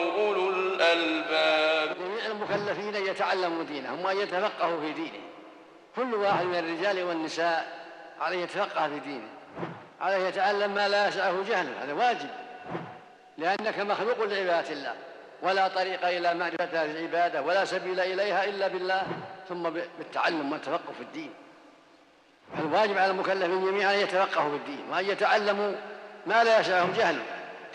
أولو الألباب. جميع المكلفين أن يتعلموا دينهم وأن يتفقهوا في دينه. كل واحد من الرجال والنساء عليه يتفقه في دينه، عليه يتعلم ما لا يسعه جهله، هذا واجب، لأنك مخلوق لعبادة الله، ولا طريق إلى معرفة هذه العبادة ولا سبيل إليها إلا بالله ثم بالتعلم والتفقه في الدين. الواجب على المكلفين جميعا أن يتفقهوا في الدين وأن يتعلموا ما لا يسعهم جهله،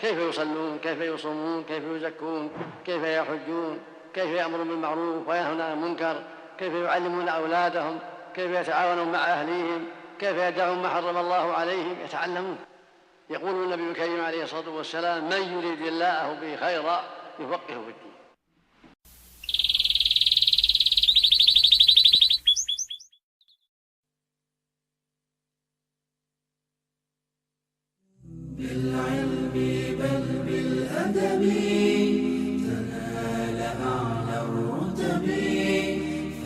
كيف يصلون، كيف يصومون، كيف يزكون، كيف يحجون، كيف يأمرون بالمعروف وينهون عن المنكر، كيف يعلمون أولادهم، كيف يتعاونون مع أهليهم، كيف يدعون ما حرم الله عليهم، يتعلمون. يقول النبي الكريم عليه الصلاة والسلام: من يريد الله به خيرا يفقهه في الدين. بالعلم بل بالأدب تنال أعلى الرتب،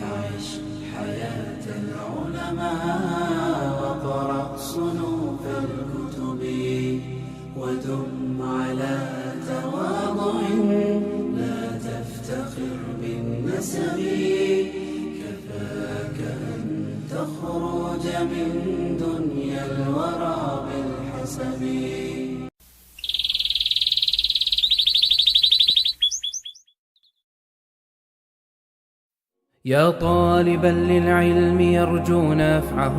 فعش حياة العلماء وقرأ صنوف الكتب، ودم على تواضع لا تفتخر بالنسب، كفاك أن تخرج من دنيا الورى بالحسب. يا طالبا للعلم يرجو نفعه،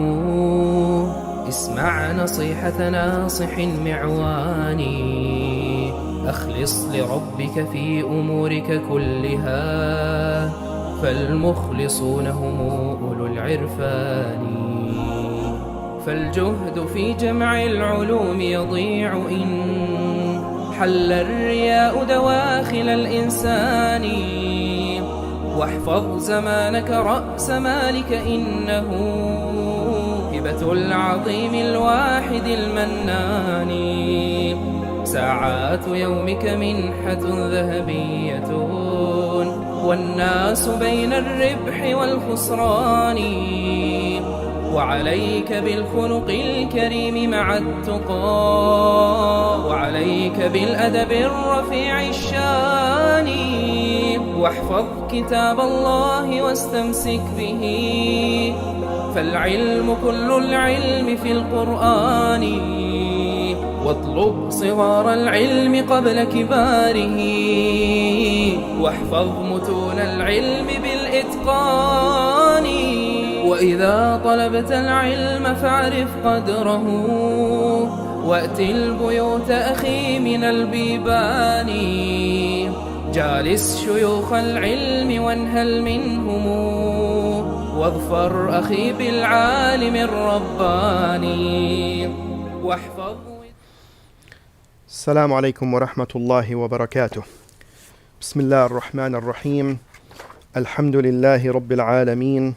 اسمع نصيحة ناصح معواني، أخلص لربك في أمورك كلها، فالمخلصون هم أولو العرفان. فالجهد في جمع العلوم يضيع إن حل الرياء دواخل الإنسان، واحفظ زمانك رأس مالك إنه هبة العظيم الواحد المنان. ساعات يومك منحة ذهبية والناس بين الربح والخسران، وعليك بالخلق الكريم مع التقى، وعليك بالأدب الرفيع الشان، واحفظ كتاب الله واستمسك به، فالعلم كل العلم في القرآن، واطلب صغار العلم قبل كباره، واحفظ متون العلم بالإتقان، وإذا طلبت العلم فاعرف قدره، وأت البيوت أخي من البيبان، جالس شيوخ العلم وانهل منهم، واظفر أخي بالعالم الرباني واحفظ. السلام عليكم ورحمة الله وبركاته. بسم الله الرحمن الرحيم. الحمد لله رب العالمين،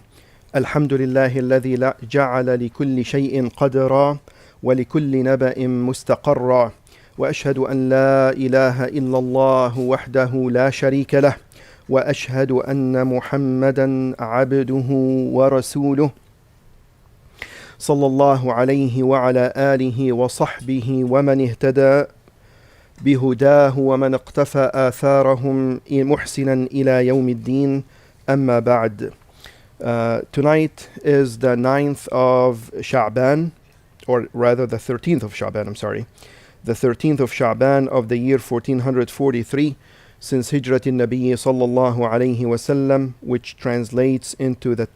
الحمد لله الذي جعل لكل شيء قدرا ولكل نبأ مستقرا، وأشهد أن لا إله إلا الله وحده لا شريك له، وأشهد أن محمدا عبده ورسوله صلى الله عليه وعلى آله وصحبه ومن اهتدى بهداه ومن اقتفى آثارهم محسنا إلى يوم الدين. أما بعد. Tonight is the 9th of Sha'ban, or rather the 13th of Sha'ban, I'm sorry. The 13th of Sha'ban of the year 1443 since Hijrat al-Nabi sallallahu alayhi wasallam, which translates into the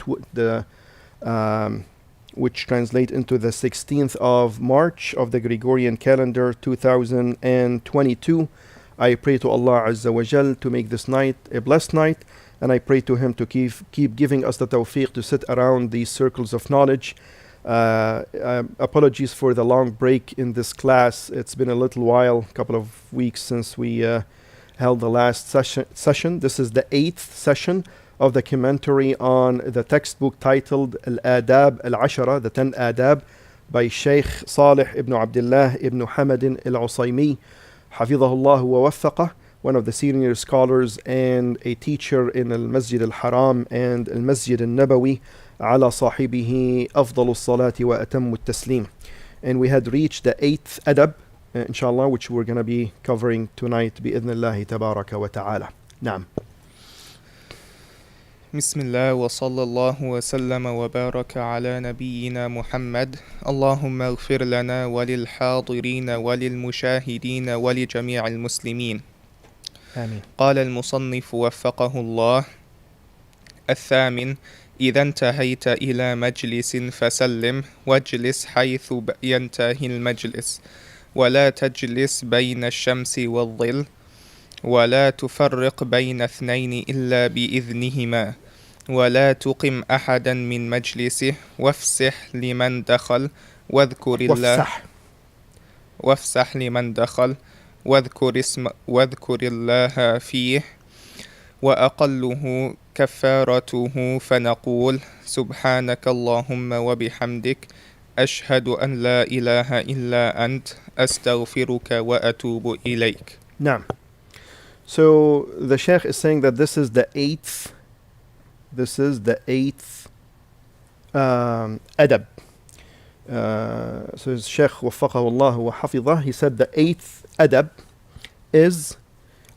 16th of March of the Gregorian calendar 2022. I pray to Allah Azza wa Jal to make this night a blessed night, and I pray to Him to keep giving us the tawfiq to sit around these circles of knowledge. Apologies for the long break in this class. It's been a little while, a couple of weeks since we held the last session. This is the 8th session of the commentary on the textbook titled Al-Adab, Al-Ashara, the Ten Aadab, by Sheikh Salih ibn Abdullah ibn Hamadin al-Usaymi, Hafidhahullah wa waffaqah, one of the senior scholars and a teacher in Al-Masjid Al-Haram and Al-Masjid Al-Nabawi, ala sahibihi afdalu salati wa atammu taslim. And we had reached the 8th adab, inshallah, which we're going to be covering tonight بإذن الله تبارك وتعالى. نعم. بسم الله وصلى الله وسلم وبارك على نبينا محمد. اللهم اغفر لنا وللحاضرين وللمشاهدين ولجميع المسلمين. آمين. قال المصنف وفقه الله: الثامن: إذا انتهيت إلى مجلس فسلم واجلس حيث ينتهي المجلس، ولا تجلس بين الشمس والظل، ولا تفرق بين اثنين إلا بإذنهما، ولا تقم أحدا من مجلسه، وافسح لمن دخل واذكر الله وافسح لمن دخل واذكر الله فيه، وأقله كفارته فنقول: سبحانك اللهم وبحمدك أشهد أن لا إله إلا أنت أستغفرك وأتوب إليك. نعم. So the Shaykh is saying that this is the eighth adab. So Shaykh وفقه الله وحفظه, he said the eighth adab is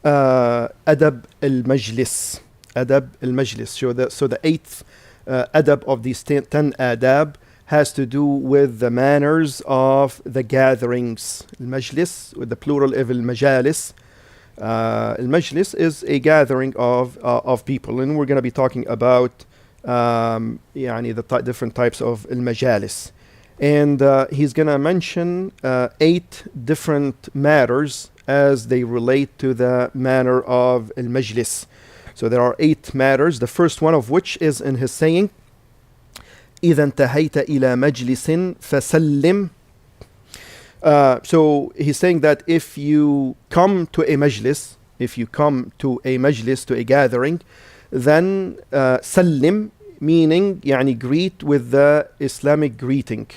adab al-majlis. Adab al-majlis. So the eighth adab of these 10 adab has to do with the manners of the gatherings. Al-majlis, with the plural of al-majalis. Al-majlis is a gathering of people, and we're going to be talking about the different types of al-majalis. And he's going to mention 8 different matters as they relate to the manner of al-majlis. So there are 8 matters, the first one of which is in his saying, إِذَا انْتَهَيْتَ إِلَى مَجْلِسٍ فَسَلِّمْ. So he's saying that if you come to a majlis, to a gathering, then sallim, meaning greet with the Islamic greeting.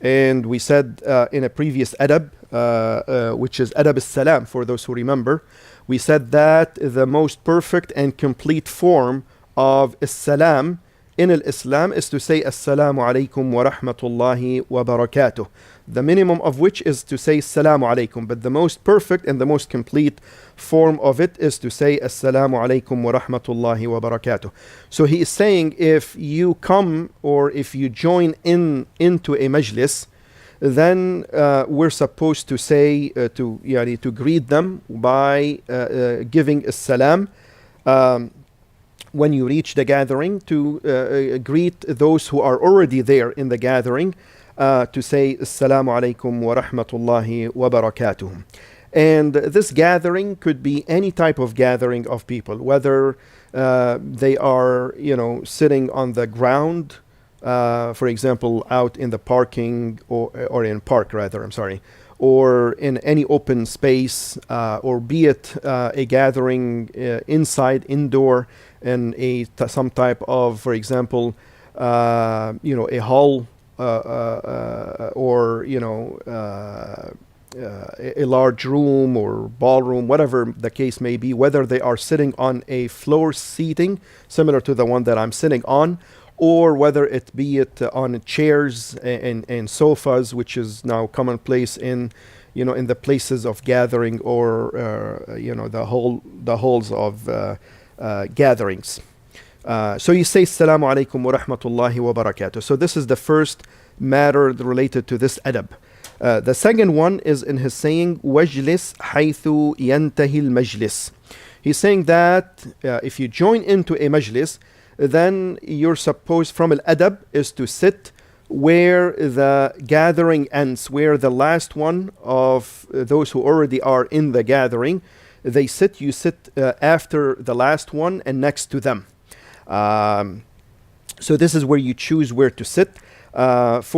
And we said in a previous adab, which is adab as-salam, for those who remember, we said that the most perfect and complete form of as-salam in al-Islam is to say assalamu alaikum wa rahmatullahi wa barakatuh. The minimum of which is to say assalamu alaikum, but the most perfect and the most complete form of it is to say assalamu alaikum wa rahmatullahi wa barakatuh. So he is saying if you come or if you join into a majlis, then we're supposed to say to greet them by giving as-salam. When you reach the gathering, to greet those who are already there in the gathering, to say assalamu alaikum wa rahmatullahi wa barakatuh. And this gathering could be any type of gathering of people, whether they are sitting on the ground, for example out in the parking or in park rather, I'm sorry, or in any open space, or be it a gathering inside, indoor, in some type of, for example, a hall, or a large room or ballroom, whatever the case may be, whether they are sitting on a floor seating similar to the one that I'm sitting on, or whether it be on chairs and sofas, which is now commonplace in the places of gathering, or the halls of gatherings. So you say assalamu alaikum wa rahmatullahi wa barakatuh. So this is the first matter related to this adab. The second one is in his saying wajlis haythu yantahi al-majlis. He's saying that if you join into a majlis, then you're supposed, from al-adab, is to sit where the gathering ends, where the last one of those who already are in the gathering, they sit. You sit after the last one and next to them. So this is where you choose where to sit. In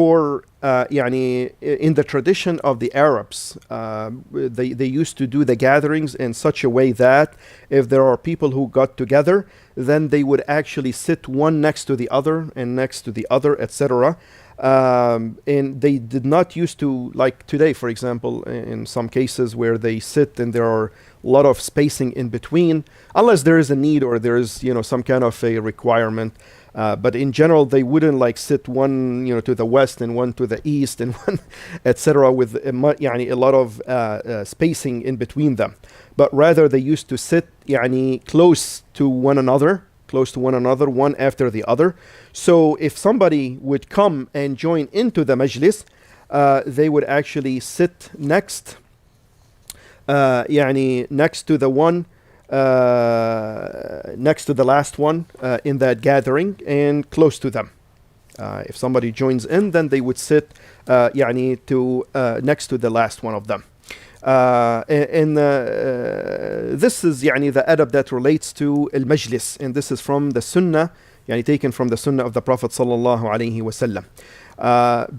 the tradition of the Arabs, they used to do the gatherings in such a way that if there are people who got together, then they would actually sit one next to the other and next to the other, etc. And they did not used to, like today, for example, in some cases where they sit and there are a lot of spacing in between, unless there is a need or there is, some kind of a requirement. But in general, they wouldn't like sit one, to the west and one to the east and one, etc., with a lot of spacing in between them. But rather, they used to sit, close to one another, one after the other. So if somebody would come and join into the majlis, they would actually sit next, next to the one. Next to the last one in that gathering and close to them. If somebody joins in, then they would sit next to the last one of them. And this is the adab that relates to al-majlis, and this is from the sunnah, taken from the sunnah of the Prophet sallallahu alaihi wasallam.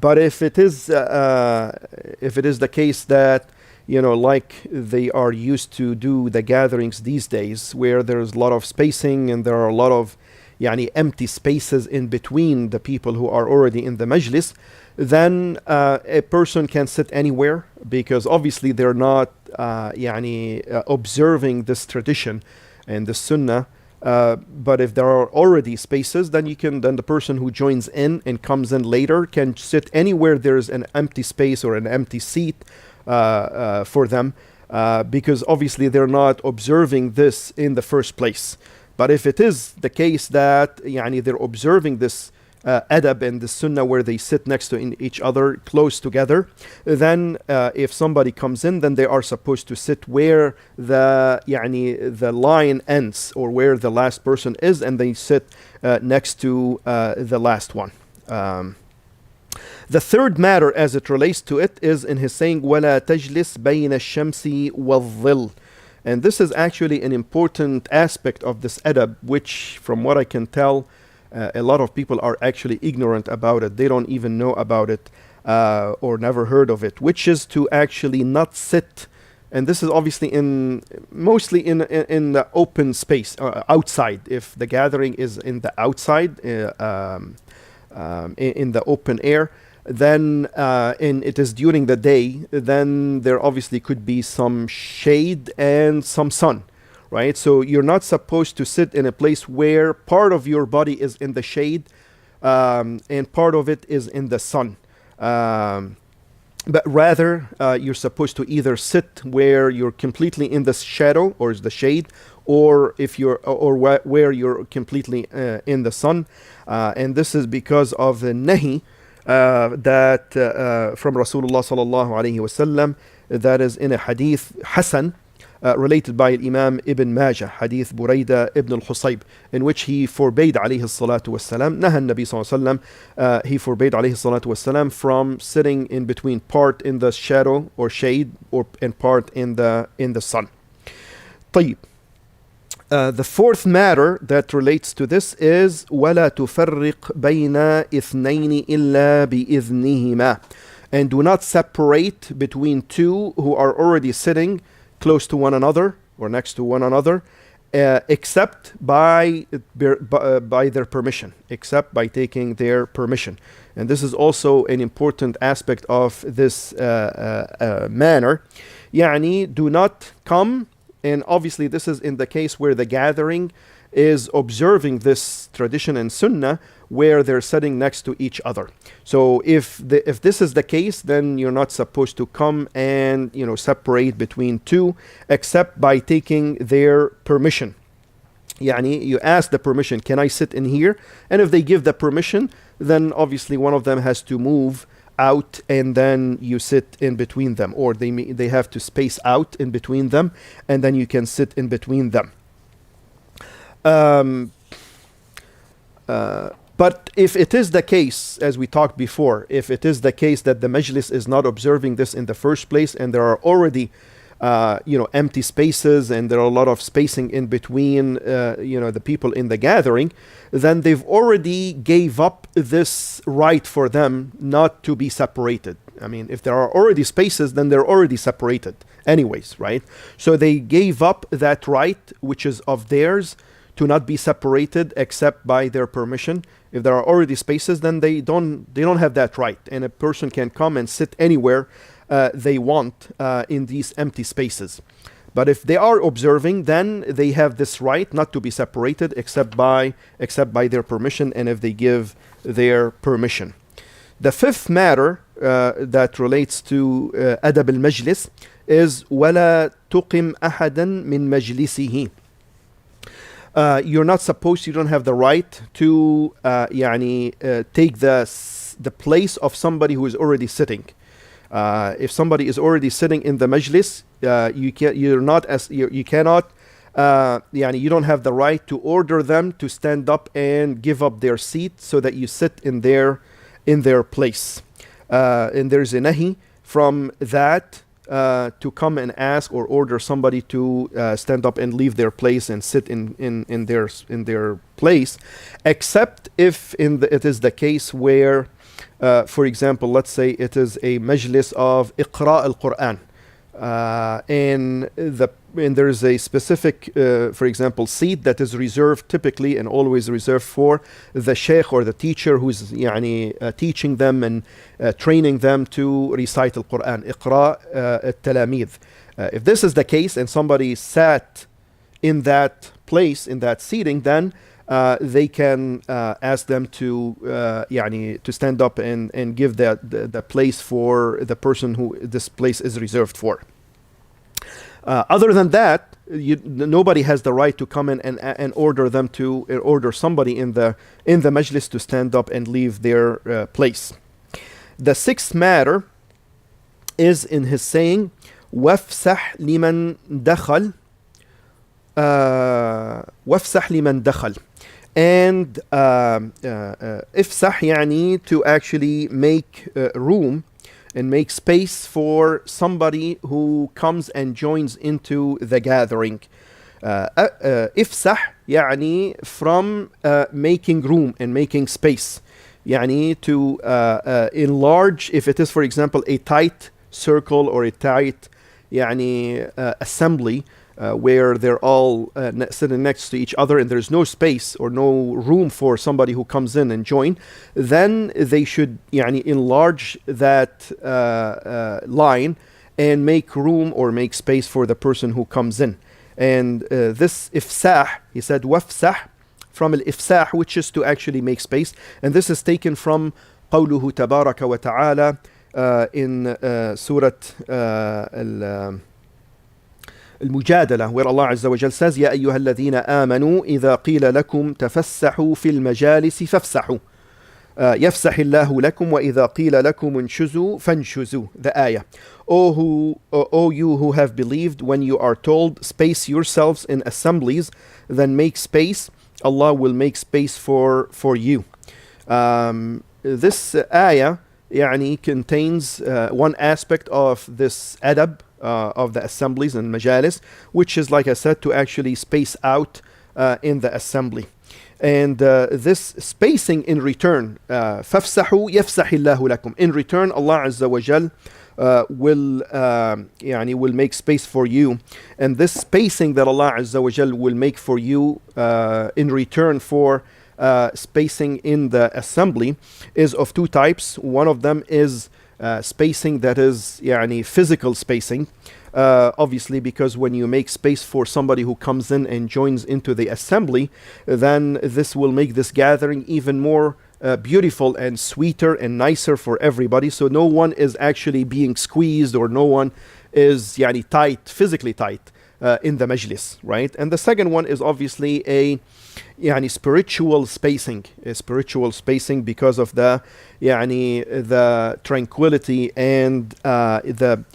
But if it is the case that like they are used to do the gatherings these days, where there's a lot of spacing and there are a lot of empty spaces in between the people who are already in the majlis, then a person can sit anywhere, because obviously they're not observing this tradition and the sunnah. But if there are already spaces, then the person who joins in and comes in later can sit anywhere there's an empty space or an empty seat for them, because obviously they're not observing this in the first place. But if it is the case that they're observing this adab and the sunnah where they sit next to each other close together, then if somebody comes in, then they are supposed to sit where the line ends or where the last person is, and they sit next to the last one. The third matter as it relates to it is in his saying, وَلَا تَجْلِسْ بَيْنَ الشَّمْسِ وَالظِّلِّ. And this is actually an important aspect of this adab, which from what I can tell, a lot of people are actually ignorant about it. They don't even know about it or never heard of it, which is to actually not sit. And this is obviously mostly in the open space, outside. If the gathering is in the outside, in the open air, then and it is during the day, then there obviously could be some shade and some sun, right? So you're not supposed to sit in a place where part of your body is in the shade and part of it is in the sun. But rather, you're supposed to either sit where you're completely in the shadow or is the shade, or where you're completely in the sun. And this is because of the nahi that from Rasulullah sallallahu alaihi wasallam, that is in a hadith Hasan related by Imam Ibn Majah, hadith Burayda ibn al-Husayb, in which he forbade alayhi salatu wasalam, nahan Nabi sallallahu alaihi wasallam, he forbade alayhi salatu wasalam from sitting in between, part in the shadow or shade and part in the sun. طيب. The fourth matter that relates to this is وَلَا تُفَرِّقْ بَيْنَ إِثْنَيْنِ إِلَّا بِإِذْنِهِمَا. And do not separate between two who are already sitting close to one another or next to one another, except by their permission, except by taking their permission. And this is also an important aspect of this manner. Do not come. And obviously this is in the case where the gathering is observing this tradition and sunnah, where they're sitting next to each other. So if this is the case, then you're not supposed to come and separate between two, except by taking their permission. You ask the permission, can I sit in here? And if they give the permission, then obviously one of them has to move out, and then you sit in between them, or they have to space out in between them, and then you can sit in between them. But if it is the case, as we talked before, if it is the case that the majlis is not observing this in the first place, and there are already empty spaces and there are a lot of spacing in between the people in the gathering, then they've already gave up this right for them not to be separated. I mean, if there are already spaces, then they're already separated anyways, right? So they gave up that right, which is of theirs, to not be separated except by their permission. If there are already spaces, then they don't have that right, and a person can come and sit anywhere they want in these empty spaces. But if they are observing, then they have this right not to be separated except by their permission, and if they give their permission. The fifth matter that relates to adab al-majlis is وَلَا تُقِمْ أَحَدًا مِنْ مَجْلِسِهِ. You're not supposed, you don't have the right to take the place of somebody who is already sitting. If somebody is already sitting in the majlis, you don't have the right to order them to stand up and give up their seat so that you sit in their place. And there's a nahi from that to come and ask or order somebody to stand up and leave their place and sit in their place, except if it is the case where, for example, let's say it is a majlis of Iqra al-Quran, and there is a specific, for example, seat that is reserved typically and always reserved for the sheikh or the teacher who's teaching them and training them to recite al-Quran, Iqra al-Talamid. If this is the case and somebody sat in that place, in that seating, then they can ask them to stand up and give the place for the person who this place is reserved for. Other than that, nobody has the right to come in and order them to order somebody in the majlis to stand up and leave their place. The sixth matter is in his saying, وَافْسَحْ لِمَنْ دَخَلْ وَافْسَحْ لِمَنْ دَخَلْ. And ifsah to actually make room and make space for somebody who comes and joins into the gathering. Ifsah from making room and making space, to enlarge, if it is, for example, a tight circle or a tight assembly, where they're all sitting next to each other and there's no space or no room for somebody who comes in and join, then they should enlarge that line and make room or make space for the person who comes in. And this ifsah, he said wafsah, from al-ifsah, which is to actually make space, and this is taken from قوله تبارك وتعالى in Surah المجادلة, where Allah Azza wa Jal says, يا أيها الذين آمنوا إذا قيل لكم تفسحوا في المجالس فافسحوا يفسح الله لكم وإذا قيل لكم انشزوا فانشزوا. The ayah. O you who have believed, when you are told space yourselves in assemblies, then make space. Allah will make space for you. This ayah contains one aspect of this adab of the assemblies and majalis, which is, like I said, to actually space out in the assembly. And this spacing in return, فَافْسَحُوا يَفْسَحِ اللَّهُ لَكُمْ. In return, Allah Azza wa Jal will make space for you. And this spacing that Allah Azza wa Jal will make for you in return for spacing in the assembly is of two types. One of them is spacing that is physical spacing, obviously, because when you make space for somebody who comes in and joins into the assembly, then this will make this gathering even more beautiful and sweeter and nicer for everybody. So no one is actually being squeezed, or no one is tight, physically tight in the majlis, right? And the second one is obviously a spiritual spacing, because of the tranquility and the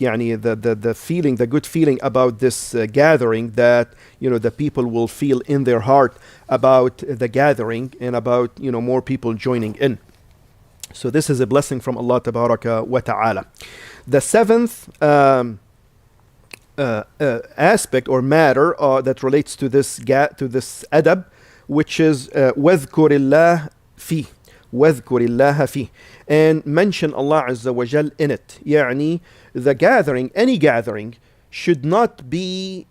feeling, the good feeling about this gathering that the people will feel in their heart about the gathering and about more people joining in. So this is a blessing from Allah Tabaraka wa Ta'ala. The seventh aspect or matter that relates to this adab, which is وَاذْكُرِ اللَّهَ فِيهِ, وَاذْكُرِ اللَّهَ فِيهِ, and mention Allah Azza wa Jal in it. The gathering, any gathering, should not be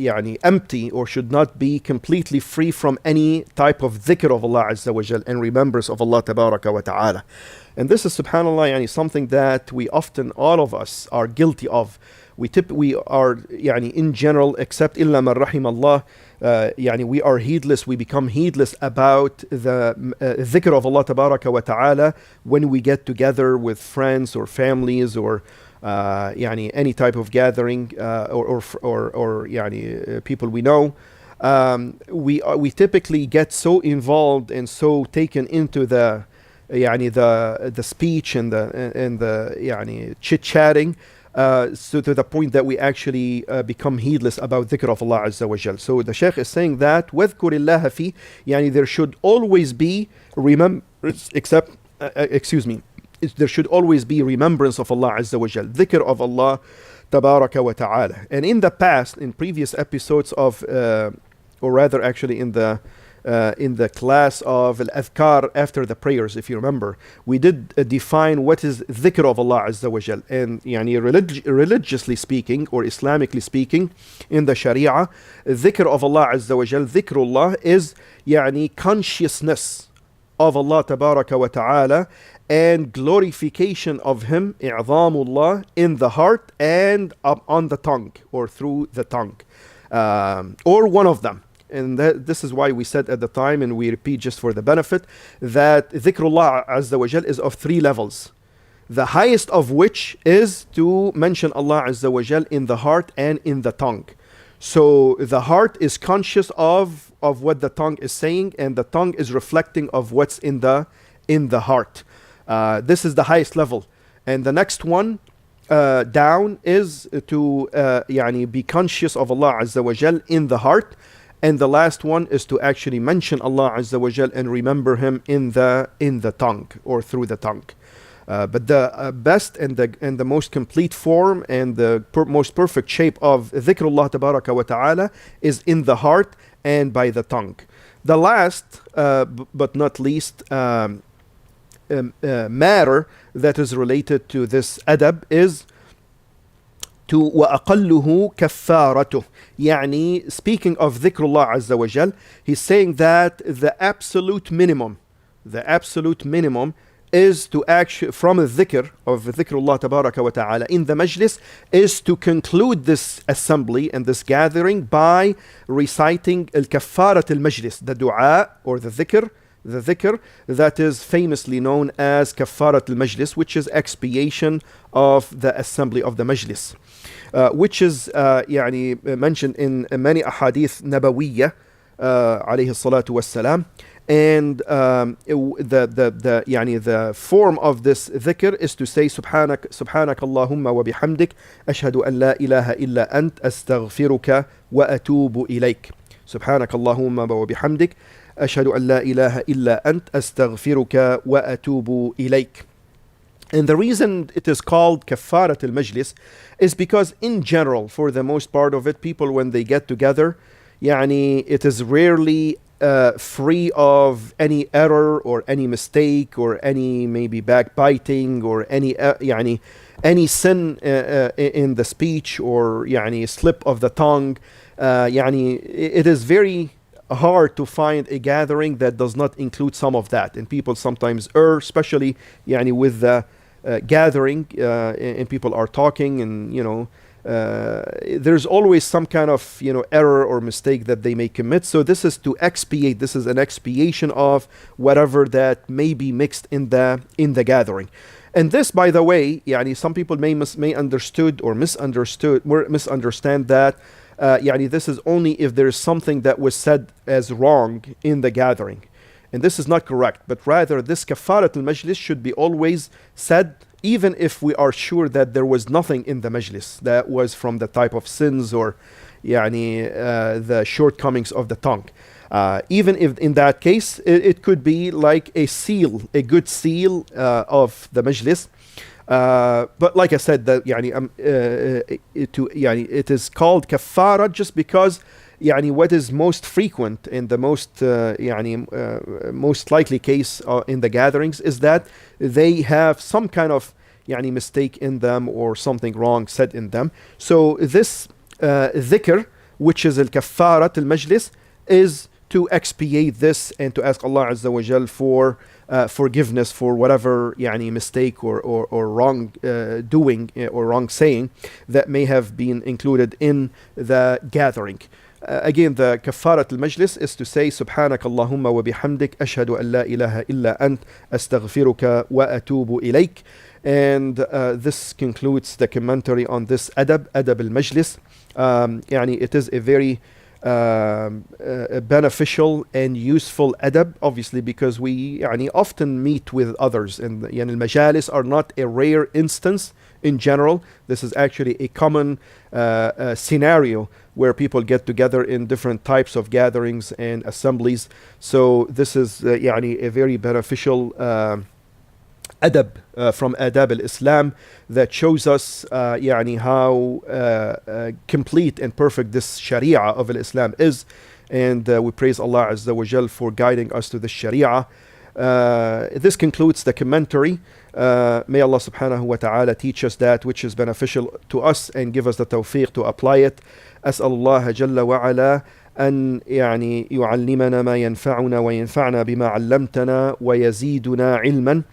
يعني empty, or should not be completely free from any type of dhikr of Allah Azza wa Jal and remembrance of Allah Tabaraka wa Ta'ala. And this is, subhanAllah, yani something that we often, all of us, are guilty of. We are يعني in general, except illa man rahim Allah, يعني we are heedless, we become heedless about the dhikr of Allah Tabaraka wa Ta'ala when we get together with friends or families, or يعني any type of gathering, or يعني people we know. We typically get so involved and so taken into the يعني the speech and the يعني chit-chatting, so to the point that we actually become heedless about dhikr of Allah Azza wa Jal. So the Shaykh is saying that وَذْكُرِ اللَّهَ فِي, يعني there should always be remembrance, there should always be remembrance of Allah Azza wa Jal, dhikr of Allah Tabaraka wa Ta'ala. And in the past, in previous episodes of, or rather actually in the class of Al-Adhkar after the prayers, if you remember, we did define what is dhikr of Allah Azza wa Jal. And yani religiously speaking, or Islamically speaking, in the Sharia, dhikr of Allah Azza wa Jal, dhikrullah, is yani consciousness of Allah Tabaraka wa Ta'ala and glorification of Him, i'zamullah, in the heart and on the tongue, or through the tongue, or one of them. And this is why we said at the time, and we repeat just for the benefit, that dhikrullah Azza wa Jal is of 3 levels. The highest of which is to mention Allah Azza wa Jal in the heart and in the tongue. So the heart is conscious of what the tongue is saying, and the tongue is reflecting of what's in the heart. This is the highest level. And the next one down is to يعني be conscious of Allah Azza wa Jal in the heart. And the last one is to actually mention Allah Azza wa Jal and remember Him in the tongue, or through the tongue. But the best and the most complete form and the most perfect shape of dhikrullah Tabaraka wa Ta'ala is in the heart and by the tongue. The last, but not least, matter that is related to this adab is to وَأَقَلُّهُ كَفَّارَتُهُ. يعني, speaking of dhikrullah Azza wa Jal, he's saying that the absolute minimum is to actually, from a dhikr of dhikrullah Tabaraka wa Ta'ala in the majlis, is to conclude this assembly and this gathering by reciting al-kaffarat al-majlis, the dua or the dhikr that is famously known as kaffarat al-majlis, which is expiation of the assembly of the majlis, which is يعني mentioned in many ahadith nabawiyya alayhi salatu wassalam. And the form of this dhikr is to say subhanak Allahumma wa bihamdik ashhadu an la ilaha illa ant astaghfiruka wa atubu ilayk. Subhanak Allahumma wa bihamdik ashhadu an la ilaha illa ant astaghfiruka wa atubu ilayk. And the reason it is called kaffarat al-majlis is because in general, for the most part of it, people when they get together, يعني it is rarely free of any error or any mistake or any maybe backbiting or any يعني any sin in the speech or يعني slip of the tongue. يعني it is very hard to find a gathering that does not include some of that, and people sometimes err, especially يعني with the gathering and people are talking, and there's always some kind of error or mistake that they may commit. So this is to expiate. This is an expiation of whatever that may be mixed in the gathering. And this, by the way, some people may understood or misunderstand that this is only if there is something that was said as wrong in the gathering. And this is not correct, but rather this kafarat al-majlis should be always said even if we are sure that there was nothing in the majlis that was from the type of sins or the shortcomings of the tongue. Even if in that case it could be like a seal, a good seal of the majlis. But like I said, that it is called kafara just because what is most frequent in the most likely case in the gatherings is that they have some kind of يعني mistake in them or something wrong said in them. So this dhikr, which is al-kaffarat al-majlis, is to expiate this and to ask Allah Azza wa Jal for forgiveness for whatever يعني mistake or wrong doing or wrong saying that may have been included in the gathering. Again, the kafarat al-majlis is to say Subhanak Allahumma wa bihamdik ashhadu an la ilaha illa ant astaghfiruka wa atubu ilayk. And this concludes the commentary on this adab al-majlis. يعني it is a very beneficial and useful adab, obviously, because we يعني often meet with others, and يعني المجالس are not a rare instance in general. This is actually a common scenario where people get together in different types of gatherings and assemblies. So this is يعني a very beneficial adab from Adab al-Islam that shows us يعني how complete and perfect this Sharia of al-Islam is, and we praise Allah Azza wa Jal for guiding us to the Sharia. This concludes the commentary. May Allah subhanahu wa ta'ala teach us that which is beneficial to us and give us the tawfiq to apply it. أسأل الله جل وعلا أن يعني يعلمنا ما ينفعنا وينفعنا بما علمتنا ويزيدنا علما.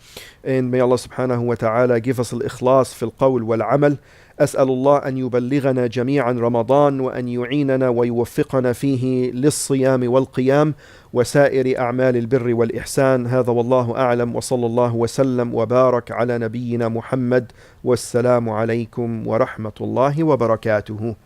And may Allah subhanahu wa ta'ala give us al-ikhlas في القول والعمل. أسأل الله أن يبلغنا جميعا رمضان وأن يعيننا ويوفقنا فيه للصيام والقيام وسائر أعمال البر والإحسان. هذا والله أعلم، وصلى الله وسلم وبارك على نبينا محمد، والسلام عليكم ورحمة الله وبركاته.